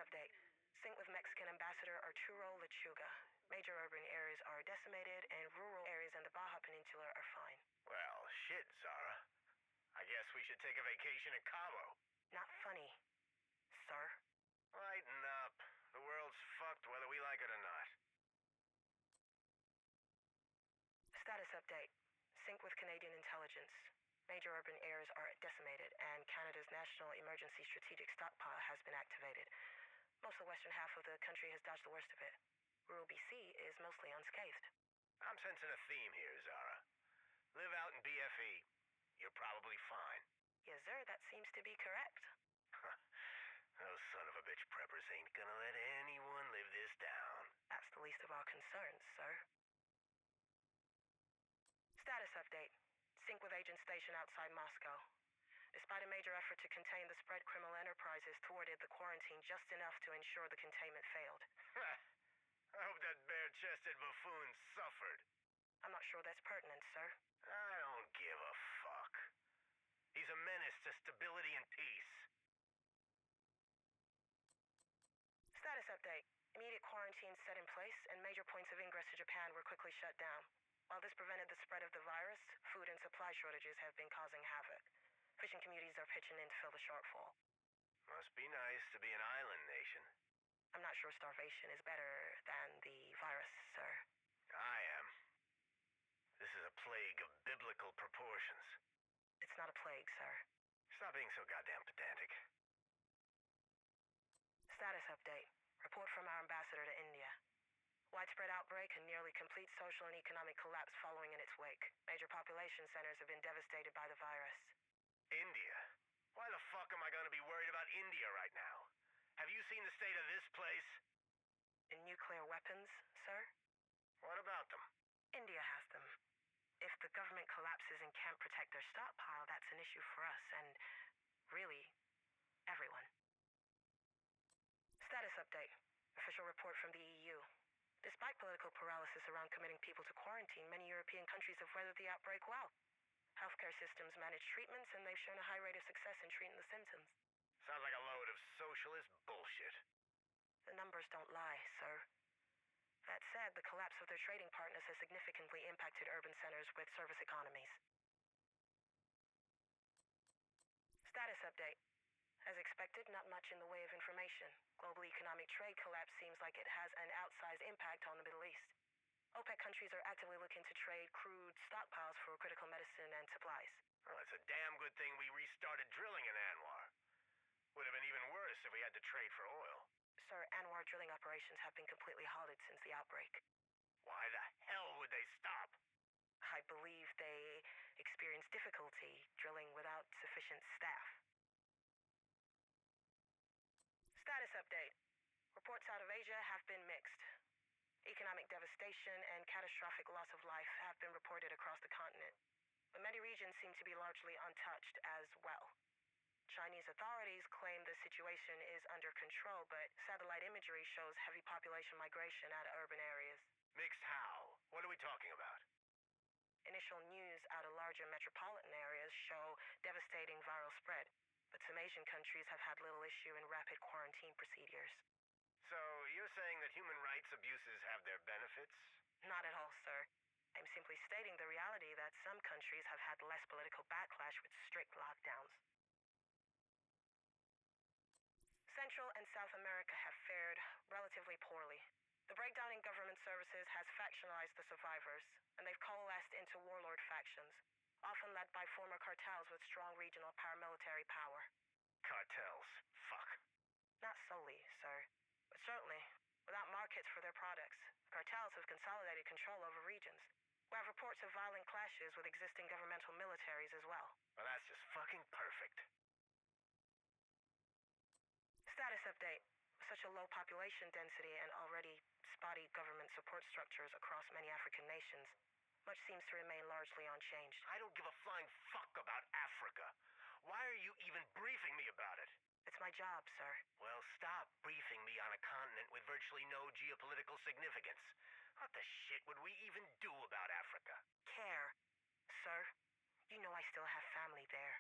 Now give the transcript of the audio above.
update. Sync with Mexican Ambassador Arturo Lechuga. Major urban areas are decimated, and rural areas in the Baja Peninsula are fine. Well, shit, Zara. I guess we should take a vacation in Cabo. Not funny, sir. Lighten up. The world's fucked whether we like it or not. Status update. Sync with Canadian intelligence. Major urban areas are decimated, and Canada's National Emergency Strategic Stockpile has been activated. Most of the western half of the country has dodged the worst of it. Rural BC is mostly unscathed. I'm sensing a theme here, Zara. Live out in BFE. You're probably fine. Yes, sir, that seems to be correct. Those son of a bitch preppers ain't gonna let anyone live this down. That's the least of our concerns, sir. Status update. Sync with agent station outside Moscow. Despite a major effort to contain the spread, criminal enterprises thwarted the quarantine just enough to ensure the containment failed. I hope that bare-chested buffoon suffered. I'm not sure that's pertinent, sir. I don't give a fuck. He's a menace to stability and peace. Status update. Immediate quarantines set in place, and major points of ingress to Japan were quickly shut down. While this prevented the spread of the virus, food and supply shortages have been causing havoc. Fishing communities are pitching in to fill the shortfall. Must be nice to be an island nation. I'm not sure starvation is better than the virus, sir. I am. This is a plague of biblical proportions. It's not a plague, sir. Stop being so goddamn pedantic. Status update. Report from our ambassador to India. Widespread outbreak and nearly complete social and economic collapse following in its wake. Major population centers have been devastated by the virus. India? Why the fuck am I gonna be worried about India right now? Have you seen the state of this place? In nuclear weapons, sir? What about them? India has them. If the government collapses and can't protect their stockpile, that's an issue for us and, really, everyone. Status update. Official report from the EU. Despite political paralysis around committing people to quarantine, many European countries have weathered the outbreak well. Healthcare systems manage treatments, and they've shown a high rate of success in treating the symptoms. Sounds like a load of socialist bullshit. The numbers don't lie, sir. That said, the collapse of their trading partners has significantly impacted urban centers with service economies. Status update. As expected, not much in the way of information. Global economic trade collapse seems like it has an outsized impact on the Middle East. OPEC countries are actively looking to trade crude stockpiles for critical medicine and supplies. Well, it's a damn good thing we restarted drilling in Anwar. Would have been even worse if we had to trade for oil. Sir, Anwar drilling operations have been completely halted since the outbreak. Why the hell would they stop? I believe they experienced difficulty drilling without sufficient staff. Status update. Reports out of Asia have been mixed. Economic devastation and catastrophic loss of life have been reported across the continent, but many regions seem to be largely untouched as well. Chinese authorities claim the situation is under control, but satellite imagery shows heavy population migration out of urban areas. Mixed how? What are we talking about? Initial news out of larger metropolitan areas show devastating viral spread, but some Asian countries have had little issue in rapid quarantine procedures. So, you're saying that human rights abuses have their benefits? Not at all, sir. I'm simply stating the reality that some countries have had less political backlash with strict lockdowns. Central and South America have fared relatively poorly. The breakdown in government services has factionalized the survivors, and they've coalesced into warlord factions, often led by former cartels with strong regional paramilitary power. Cartels. Fuck. Not solely, sir, but certainly, without markets for their products, cartels have consolidated control over regions. We have reports of violent clashes with existing governmental militaries as well. Well, that's just fucking perfect. Status update. With such a low population density and already spotty government support structures across many African nations, much seems to remain largely unchanged. I don't give a flying fuck about Africa. Why are you even briefing me about it? It's my job, sir. Well, stop briefing me on a continent with virtually no geopolitical significance. What the shit would we even do about Africa? Care. Sir, you know I still have family there.